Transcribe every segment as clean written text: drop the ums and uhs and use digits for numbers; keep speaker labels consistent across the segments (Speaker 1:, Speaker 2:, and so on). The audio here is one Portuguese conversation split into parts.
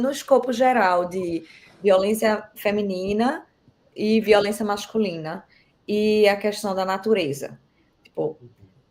Speaker 1: no escopo geral de violência feminina e violência masculina e a questão da natureza. Tipo,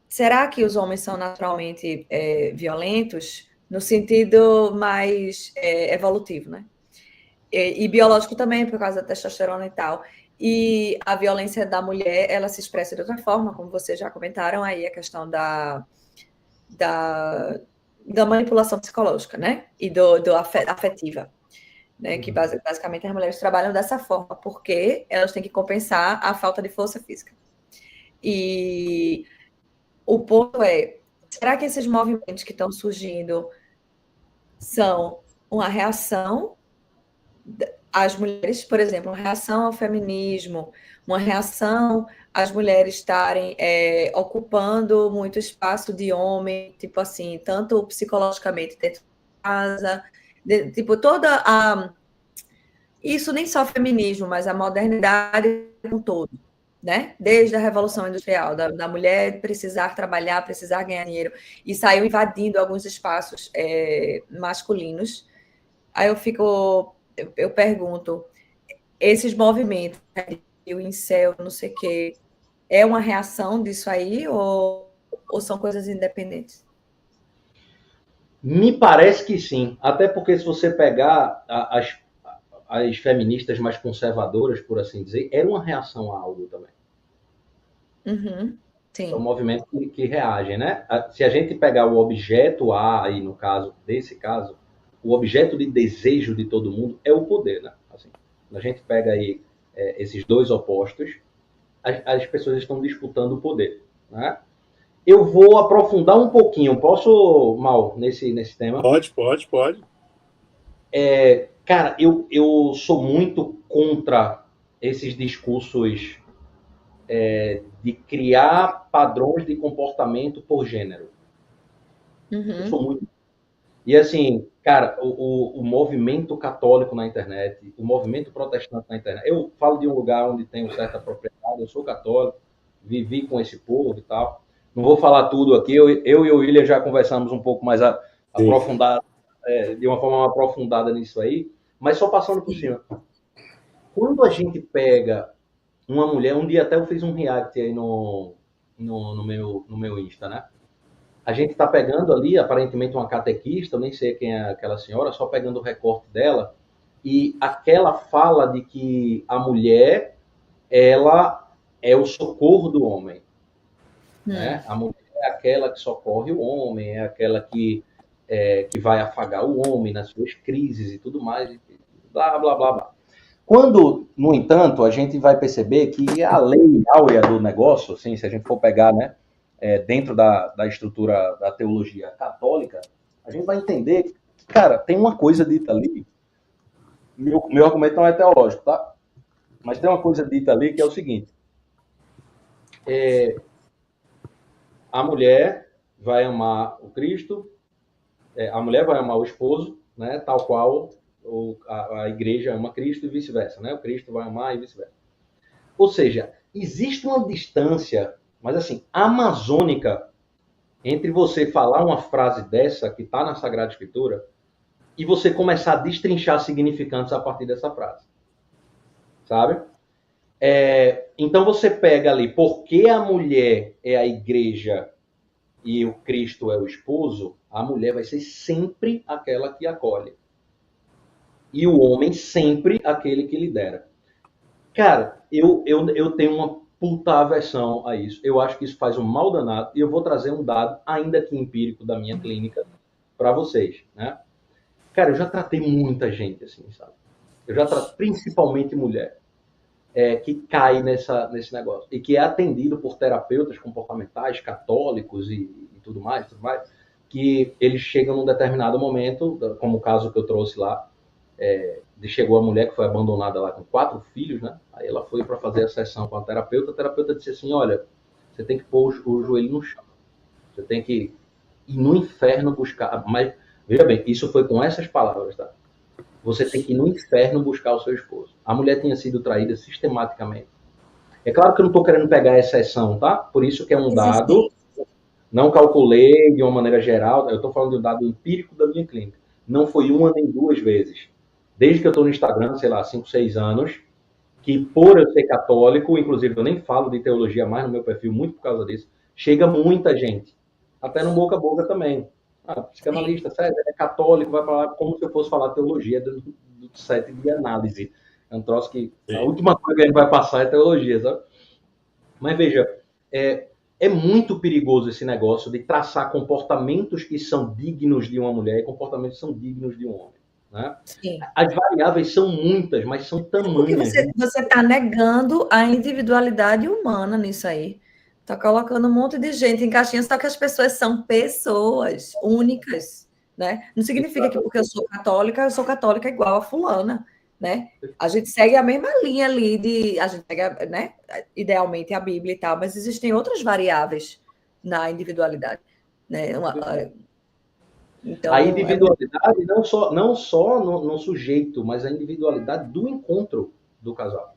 Speaker 1: será que os homens são naturalmente violentos no sentido mais evolutivo, né? E biológico também, por causa da testosterona e tal. E a violência da mulher, ela se expressa de outra forma, como vocês já comentaram aí, a questão da manipulação psicológica, né? E do afetiva. Né? Que basicamente as mulheres trabalham dessa forma, porque elas têm que compensar a falta de força física. E o ponto é, será que esses movimentos que estão surgindo são uma reação às mulheres, por exemplo, uma reação ao feminismo, uma reação às mulheres estarem ocupando muito espaço de homem, tipo assim, tanto psicologicamente dentro de casa, tipo, toda a... Isso nem só feminismo, mas a modernidade como um todo, né? Desde a Revolução Industrial, da mulher precisar trabalhar, precisar ganhar dinheiro, e saiu invadindo alguns espaços masculinos. Aí eu pergunto, esses movimentos, o incel, não sei o quê, é uma reação disso aí ou são coisas independentes?
Speaker 2: Me parece que sim, até porque se você pegar as feministas mais conservadoras, por assim dizer, era uma reação a algo também.
Speaker 1: Uhum, sim.
Speaker 2: São movimentos que reagem, né? Se a gente pegar o objeto A, aí no caso, desse caso, o objeto de desejo de todo mundo é o poder, né? Assim, a gente pega aí esses dois opostos, as pessoas estão disputando o poder, né? Eu vou aprofundar um pouquinho, posso, Mal, nesse tema?
Speaker 3: Pode.
Speaker 2: Cara, eu sou muito contra esses discursos de criar padrões de comportamento por gênero. Eu sou muito. E assim, cara, o movimento católico na internet, o movimento protestante na internet, eu falo de um lugar onde tenho certa propriedade, eu sou católico, vivi com esse povo e tal. Não vou falar tudo aqui, eu e o William já conversamos um pouco mais aprofundado, de uma forma aprofundada nisso aí, mas só passando por cima. Quando a gente pega uma mulher, um dia até eu fiz um react aí no meu Insta, né? A gente está pegando ali, aparentemente, uma catequista, eu nem sei quem é aquela senhora, só pegando o recorte dela, e aquela fala de que a mulher, ela é o socorro do homem. Né? A mulher é aquela que socorre o homem, é aquela que vai afagar o homem nas suas crises e tudo mais, e blá, blá, blá, blá. Quando, no entanto, a gente vai perceber que a lei áurea do negócio, assim, se a gente for pegar, né, dentro da estrutura da teologia católica, a gente vai entender que, cara, tem uma coisa dita ali, meu argumento não é teológico, tá? Mas tem uma coisa dita ali que é o seguinte, a mulher vai amar o Cristo, a mulher vai amar o esposo, né, tal qual a igreja ama Cristo e vice-versa, né? O Cristo vai amar e vice-versa. Ou seja, existe uma distância, mas assim, amazônica, entre você falar uma frase dessa, que está na Sagrada Escritura, e você começar a destrinchar significantes a partir dessa frase. Sabe? Então você pega ali, porque a mulher é a igreja e o Cristo é o esposo, a mulher vai ser sempre aquela que acolhe. E o homem sempre aquele que lidera. Cara, eu tenho uma puta aversão a isso. Eu acho que isso faz um mal danado. E eu vou trazer um dado, ainda que empírico, da minha clínica para vocês, né? Cara, eu já tratei muita gente assim, sabe? Eu já tratei principalmente mulher que cai nesse negócio. E que é atendido por terapeutas comportamentais, católicos e tudo mais, que eles chegam num determinado momento, como o caso que eu trouxe lá, chegou a mulher que foi abandonada lá com 4 filhos, né? Aí ela foi para fazer a sessão com a terapeuta disse assim, olha, você tem que pôr o joelho no chão, você tem que ir no inferno buscar, mas veja bem, isso foi com essas palavras, tá? Você tem que ir no inferno buscar o seu esposo. A mulher tinha sido traída sistematicamente. É claro que eu não estou querendo pegar a exceção, tá? Por isso que é um dado, não calculei de uma maneira geral, eu estou falando de um dado empírico da minha clínica. não foi uma nem duas vezes. Desde que eu estou no Instagram, sei lá, 5, 6 anos, que por eu ser católico, inclusive eu nem falo de teologia mais no meu perfil, muito por causa disso, chega muita gente. Até no boca a boca também. Psicanalista, sério, é católico, vai falar como se eu fosse falar teologia do set de análise. É um troço que a última coisa que a gente vai passar é teologia, sabe? Mas veja, é muito perigoso esse negócio de traçar comportamentos que são dignos de uma mulher e comportamentos que são dignos de um homem. Né? As variáveis são muitas, mas são tamanhas.
Speaker 1: Porque você está negando a individualidade humana nisso aí. Está colocando um monte de gente em caixinhas, só que as pessoas são pessoas únicas. Né? Não significa que porque eu sou católica igual a fulana. Né? A gente segue a mesma linha ali, a gente segue, né, idealmente a Bíblia e tal, mas existem outras variáveis na individualidade. Né?
Speaker 2: Então, a individualidade não só no sujeito, mas a individualidade do encontro do casal.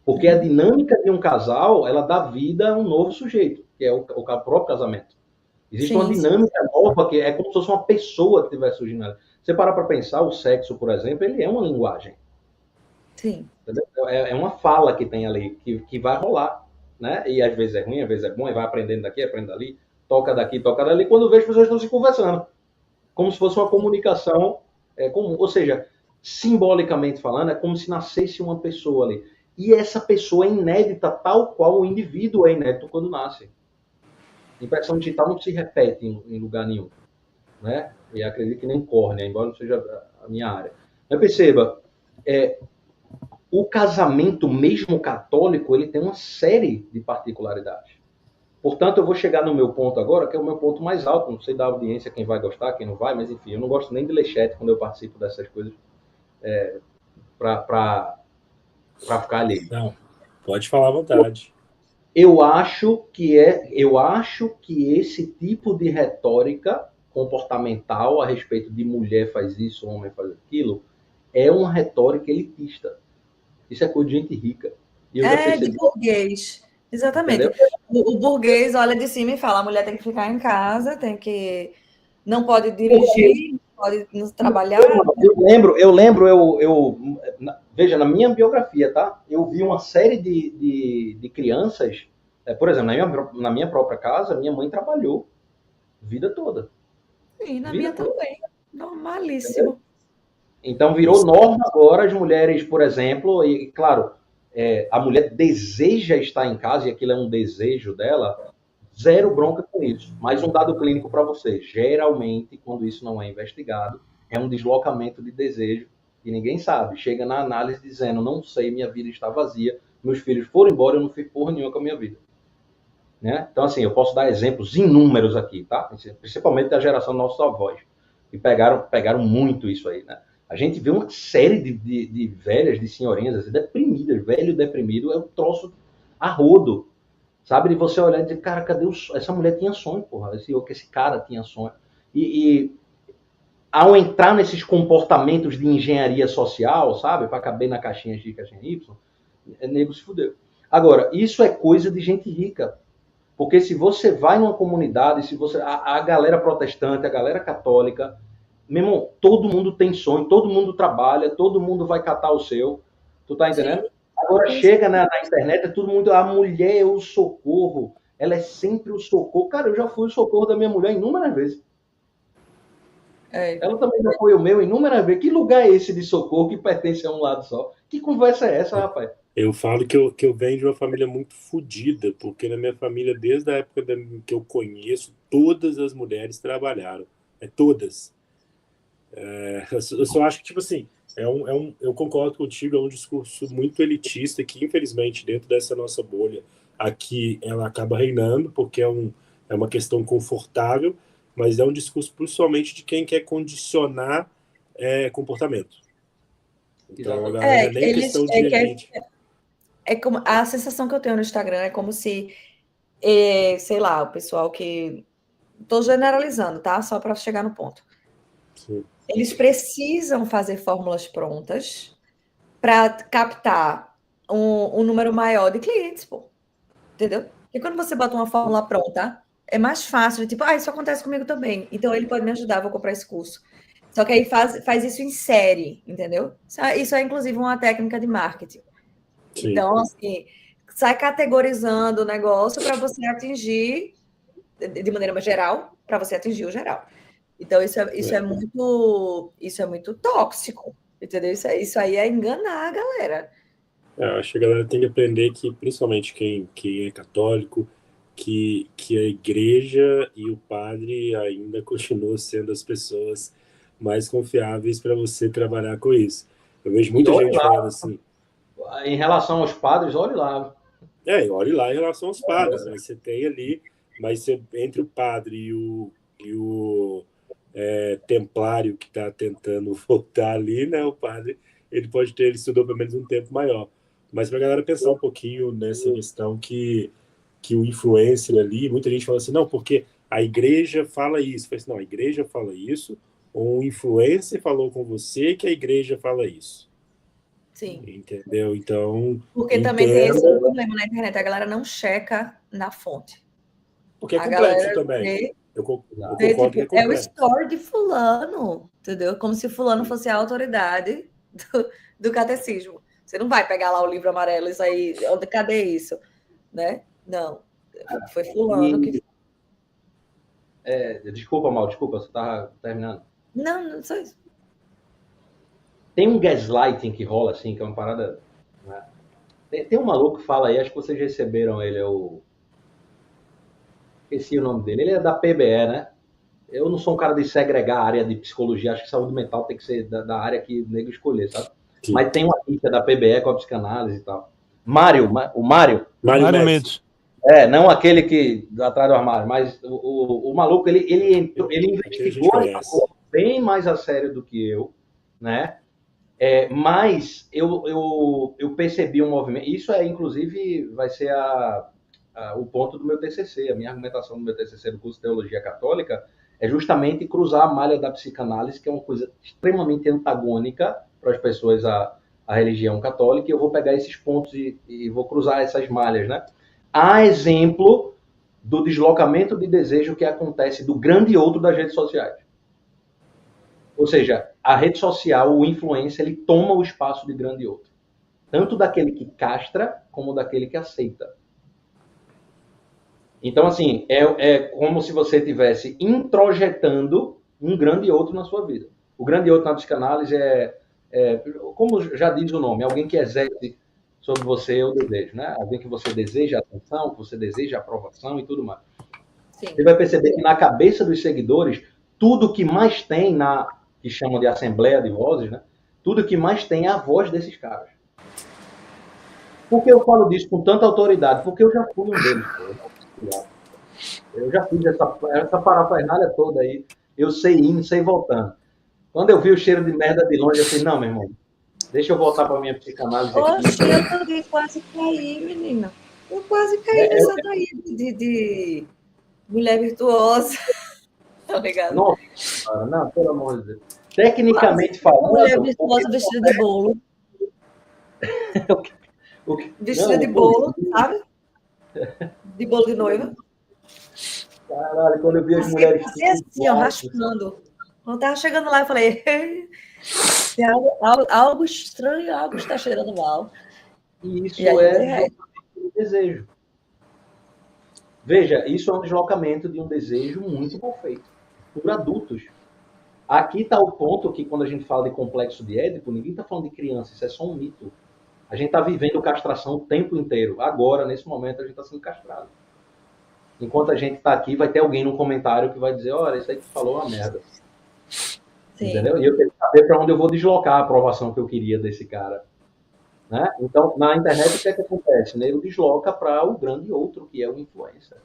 Speaker 2: Porque a dinâmica de um casal, ela dá vida a um novo sujeito, que é o próprio casamento. Existe uma dinâmica nova, que é como se fosse uma pessoa que estivesse surgindo. Você parar para pensar, o sexo, por exemplo, ele é uma linguagem.
Speaker 1: Sim.
Speaker 2: É uma fala que tem ali, que vai rolar. Né? E às vezes é ruim, às vezes é bom, e vai aprendendo daqui, aprende dali, toca daqui, toca dali. Quando vê, as pessoas estão se conversando. Como se fosse uma comunicação comum. Ou seja, simbolicamente falando, é como se nascesse uma pessoa ali. E essa pessoa é inédita, tal qual o indivíduo é inédito quando nasce. A impressão digital não se repete em lugar nenhum. Né? E acredito que nem córnea, embora não seja a minha área. Mas perceba, o casamento, mesmo católico, ele tem uma série de particularidades. Portanto, eu vou chegar no meu ponto agora, que é o meu ponto mais alto. Não sei da audiência quem vai gostar, quem não vai, mas enfim, eu não gosto nem de ler chat quando eu participo dessas coisas para ficar ali.
Speaker 3: Não, pode falar à vontade.
Speaker 2: Eu acho que esse tipo de retórica comportamental a respeito de mulher faz isso, homem faz aquilo, é uma retórica elitista. Isso é coisa de gente rica.
Speaker 1: De burguês. Exatamente. O burguês olha de cima e fala: a mulher tem que ficar em casa, não pode dirigir, não pode trabalhar.
Speaker 2: Eu lembro, veja, na minha biografia, tá? Eu vi uma série de crianças, por exemplo, na minha própria casa, minha mãe trabalhou a vida toda.
Speaker 1: Sim, na minha também. Normalíssimo. Entendeu?
Speaker 2: Então virou norma agora as mulheres, por exemplo, e claro, a mulher deseja estar em casa, e aquilo é um desejo dela, zero bronca com isso. Mas um dado clínico para você, geralmente, quando isso não é investigado, é um deslocamento de desejo e ninguém sabe. Chega na análise dizendo, não sei, minha vida está vazia, meus filhos foram embora, eu não fiz porra nenhuma com a minha vida. Né? Então, assim, eu posso dar exemplos inúmeros aqui, tá? Principalmente da geração dos nossos avós, que pegaram muito isso aí, né? A gente vê uma série de velhas, de senhorinhas, assim, deprimidas, velho deprimido, é um troço a rodo, sabe? De você olhar e dizer, cara, cadê essa mulher tinha sonho, porra, esse cara tinha sonho. E ao entrar nesses comportamentos de engenharia social, sabe? Para caber na caixinha X, caixinha Y, nego se fudeu. Agora, isso é coisa de gente rica. Porque se você vai numa comunidade, se você a galera protestante, a galera católica, meu irmão, todo mundo tem sonho, todo mundo trabalha, todo mundo vai catar o seu. Tu tá entendendo? Sim. Agora chega na internet, todo mundo, a mulher é o socorro, ela é sempre o socorro. Cara, eu já fui o socorro da minha mulher inúmeras vezes. Ela também já foi o meu inúmeras vezes. Que lugar é esse de socorro que pertence a um lado só? Que conversa é essa, rapaz?
Speaker 3: Eu falo que eu venho de uma família muito fodida, porque na minha família, desde a época que eu conheço, todas as mulheres trabalharam. Todas. Eu só acho que, tipo assim, eu concordo contigo, é um discurso muito elitista que, infelizmente, dentro dessa nossa bolha aqui, ela acaba reinando, porque é uma questão confortável, mas é um discurso principalmente de quem quer condicionar comportamento. Então, a galera nem questão de elite.
Speaker 1: É como a sensação que eu tenho no Instagram é como se, sei lá, o pessoal que... Estou generalizando, tá? Só para chegar no ponto.
Speaker 3: Sim.
Speaker 1: Eles precisam fazer fórmulas prontas para captar um número maior de clientes, pô. Entendeu? Porque quando você bota uma fórmula pronta, é mais fácil, tipo, isso acontece comigo também. Então, ele pode me ajudar, vou comprar esse curso. Só que aí faz isso em série, entendeu? Isso é, inclusive, uma técnica de marketing.
Speaker 3: Sim.
Speaker 1: Então, assim, sai categorizando o negócio para você atingir, de maneira mais geral, para você atingir o geral. Então, isso é muito tóxico, entendeu? Isso aí é enganar a galera.
Speaker 3: Eu acho que a galera tem que aprender que, principalmente quem é católico, que a igreja e o padre ainda continuam sendo as pessoas mais confiáveis para você trabalhar com isso. Eu vejo muita gente falando assim.
Speaker 2: Em relação aos padres, olhe lá.
Speaker 3: Olhe lá em relação aos padres, né? Você tem ali, mas entre o padre e o templário que está tentando voltar ali, né? O padre, ele estudou pelo menos um tempo maior. Mas para a galera pensar um pouquinho nessa questão que o influencer ali, muita gente fala assim, não, porque a igreja fala isso. Fala assim, não, a igreja fala isso, ou um influencer falou com você que a igreja fala isso.
Speaker 1: Sim.
Speaker 3: Entendeu? Então.
Speaker 1: Porque também tem esse problema na internet, a galera não checa na fonte.
Speaker 3: Porque é complexo também. Eu concordo que é complexo.
Speaker 1: É o story de fulano, entendeu? Como se fulano fosse a autoridade do catecismo. Você não vai pegar lá o livro amarelo, isso aí, cadê isso? Né? Não. Foi fulano que...
Speaker 2: Desculpa, desculpa, você estava terminando.
Speaker 1: Não, só isso.
Speaker 2: Tem um gaslighting que rola, assim, que é uma parada... Né? Tem um maluco que fala aí, acho que vocês receberam ele, esqueci o nome dele, ele é da PBE, né? Eu não sou um cara de segregar a área de psicologia, acho que saúde mental tem que ser da área que o nego escolher, sabe? Sim. Mas tem uma ficha da PBE com a psicanálise e tal. O Mário
Speaker 4: Mendes.
Speaker 2: Não aquele que atrás do armário, mas o maluco, ele investigou bem mais a sério do que eu, né? Mas eu percebi um movimento, isso inclusive vai ser o ponto do meu TCC, a minha argumentação do meu TCC do curso de Teologia Católica é justamente cruzar a malha da psicanálise, que é uma coisa extremamente antagônica para as pessoas à religião católica, e eu vou pegar esses pontos e vou cruzar essas malhas, né? Há exemplo do deslocamento de desejo que acontece do grande outro das redes sociais. Ou seja, a rede social, o influencer, ele toma o espaço de grande outro. Tanto daquele que castra, como daquele que aceita. Então, assim, é como se você estivesse introjetando um grande outro na sua vida. O grande outro na psicanálise como já diz o nome, alguém que exerce sobre você o desejo, né? Alguém que você deseja atenção, que você deseja aprovação e tudo mais. Sim. Você vai perceber que na cabeça dos seguidores, tudo que mais tem que chamam de assembleia de vozes, né? Tudo que mais tem é a voz desses caras. Por que eu falo disso com tanta autoridade? Porque eu já fui um deles. Eu já fiz essa parafernália toda aí. Eu sei indo, sei voltando. Quando eu vi o cheiro de merda de longe, eu falei, não, meu irmão, deixa eu voltar para minha psicanálise aqui.
Speaker 1: Oxe, eu também quase caí, menina. Eu quase caí nessa daí de mulher virtuosa. Tá ligado?
Speaker 2: Nossa, cara, não, pelo amor de Deus. Tecnicamente falando...
Speaker 1: Mulher virtuosa vestida de bolo. Vestida de bolo, sabe? De bolo de noiva.
Speaker 2: Caralho, quando eu vi as mulheres...
Speaker 1: Assim, ó, raspando. Quando tava chegando lá, eu falei... Tem algo estranho, algo está cheirando mal.
Speaker 2: E isso é um desejo. Veja, isso é um deslocamento de um desejo muito mal feito. Por adultos. Aqui está o ponto que, quando a gente fala de complexo de Édipo, ninguém está falando de criança, isso é só um mito. A gente está vivendo castração o tempo inteiro. Agora, nesse momento, a gente está sendo castrado. Enquanto a gente está aqui, vai ter alguém no comentário que vai dizer, olha, isso aí que tu falou é uma merda. Sim. Entendeu? E eu tenho que saber para onde eu vou deslocar a aprovação que eu queria desse cara. Né? Então, na internet, o que é que acontece? Né? Ele desloca para o grande outro, que é o influencer.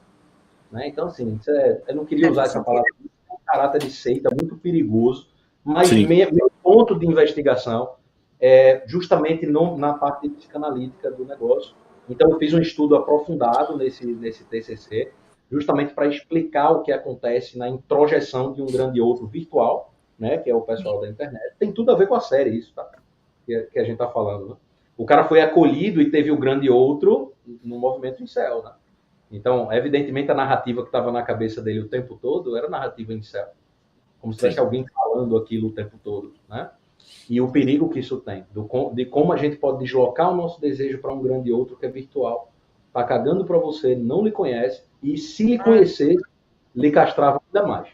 Speaker 2: Né? Então, assim, eu não queria usar essa palavra, é um caráter de seita muito perigoso, mas meu ponto de investigação é justamente na parte psicanalítica do negócio. Então, eu fiz um estudo aprofundado nesse TCC, justamente para explicar o que acontece na introjeção de um grande outro virtual, né, que é o pessoal da internet. Tem tudo a ver com a série isso, tá? Que a gente está falando. Né? O cara foi acolhido e teve o grande outro no movimento incel, né? Então, evidentemente, a narrativa que estava na cabeça dele o tempo todo era narrativa incel. Como se tivesse alguém falando falando aquilo o tempo todo, né? E o perigo que isso tem, de como a gente pode deslocar o nosso desejo para um grande outro que é virtual. Tá cagando para você, não lhe conhece, e se lhe conhecer, lhe castrava ainda mais.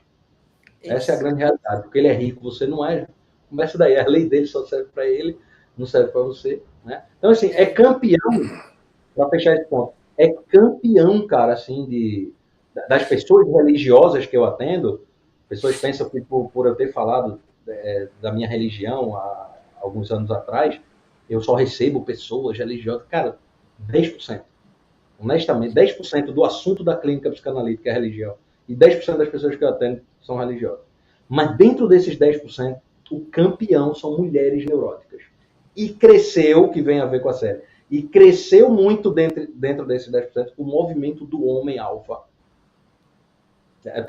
Speaker 2: Isso. Essa é a grande realidade, porque ele é rico, você não é. Começa daí, a lei dele só serve para ele, não serve para você, né? Então, assim, é campeão, para fechar esse ponto, é campeão, cara, assim, das pessoas religiosas que eu atendo. Pessoas pensam que por eu ter falado da minha religião há alguns anos atrás, eu só recebo pessoas religiosas. Cara, 10%. Honestamente, 10% do assunto da clínica psicanalítica é religião. E 10% das pessoas que eu atendo são religiosas. Mas dentro desses 10%, o campeão são mulheres neuróticas. E cresceu, que vem a ver com a série, e cresceu muito dentro desses 10% o movimento do homem alfa.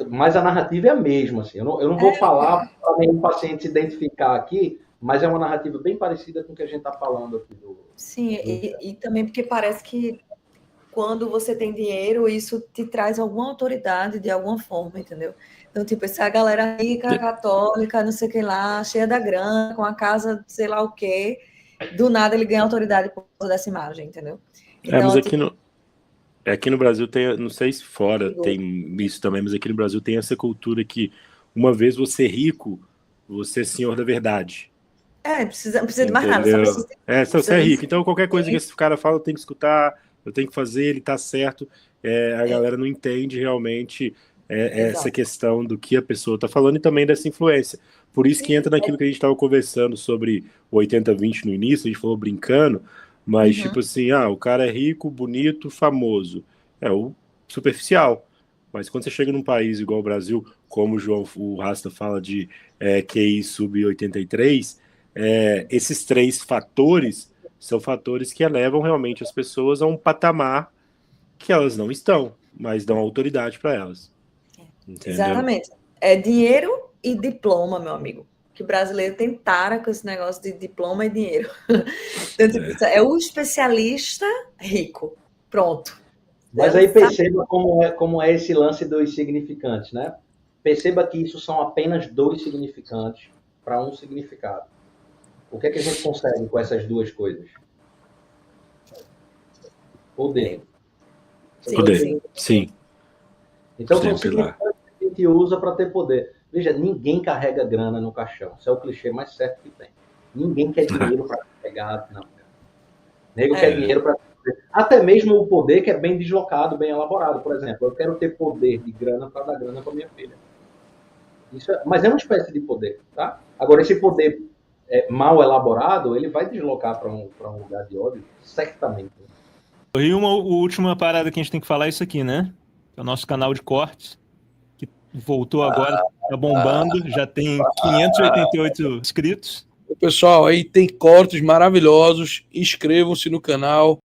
Speaker 2: Mas a narrativa é a mesma. Assim. Eu não vou falar para nenhum paciente se identificar aqui, mas é uma narrativa bem parecida com o que a gente está falando aqui.
Speaker 1: Sim, e também porque parece que quando você tem dinheiro, isso te traz alguma autoridade de alguma forma, entendeu? Então, tipo, essa galera rica, católica, não sei o que lá, cheia da grana, com a casa, sei lá o quê, do nada ele ganha autoridade por causa dessa imagem, entendeu?
Speaker 3: Então, mas aqui no Brasil tem, não sei se fora tem isso também, mas aqui no Brasil tem essa cultura que uma vez você é rico, você é senhor da verdade.
Speaker 1: Não precisa de mais nada.
Speaker 3: Só você é rico. Então qualquer coisa que esse cara fala, eu tenho que escutar, eu tenho que fazer, ele tá certo. A galera não entende realmente essa questão do que a pessoa tá falando e também dessa influência. Por isso que entra naquilo que a gente estava conversando sobre o 80-20 no início, a gente falou brincando, mas tipo assim, o cara é rico, bonito, famoso. É o superficial. Mas quando você chega num país igual o Brasil, como o Rasta fala de QI sub 83, esses 3 fatores são fatores que elevam realmente as pessoas a um patamar que elas não estão, mas dão autoridade para elas. Entendeu?
Speaker 1: Exatamente. É dinheiro e diploma, meu amigo. Que o brasileiro tem tara com esse negócio de diploma e dinheiro. Então, tipo, é o especialista rico. Pronto.
Speaker 2: Mas aí perceba como é esse lance dos significantes, né? Perceba que isso são apenas 2 significantes para um significado. O que é que a gente consegue com essas 2 coisas? Poder.
Speaker 3: Poder, sim.
Speaker 2: Então são significantes que a gente usa para ter poder. Veja, ninguém carrega grana no caixão. Isso é o clichê mais certo que tem. Ninguém quer dinheiro para carregar, não. Nego quer dinheiro para... Até mesmo o poder que é bem deslocado, bem elaborado. Por exemplo, eu quero ter poder de grana para dar grana para minha filha. Mas é uma espécie de poder, tá? Agora, esse poder mal elaborado, ele vai deslocar para um lugar de ódio, certamente.
Speaker 4: E uma última parada que a gente tem que falar é isso aqui, né? É o nosso canal de cortes, que voltou agora, tá bombando, já tem 588 inscritos.
Speaker 5: Pessoal, aí tem cortes maravilhosos, inscrevam-se no canal.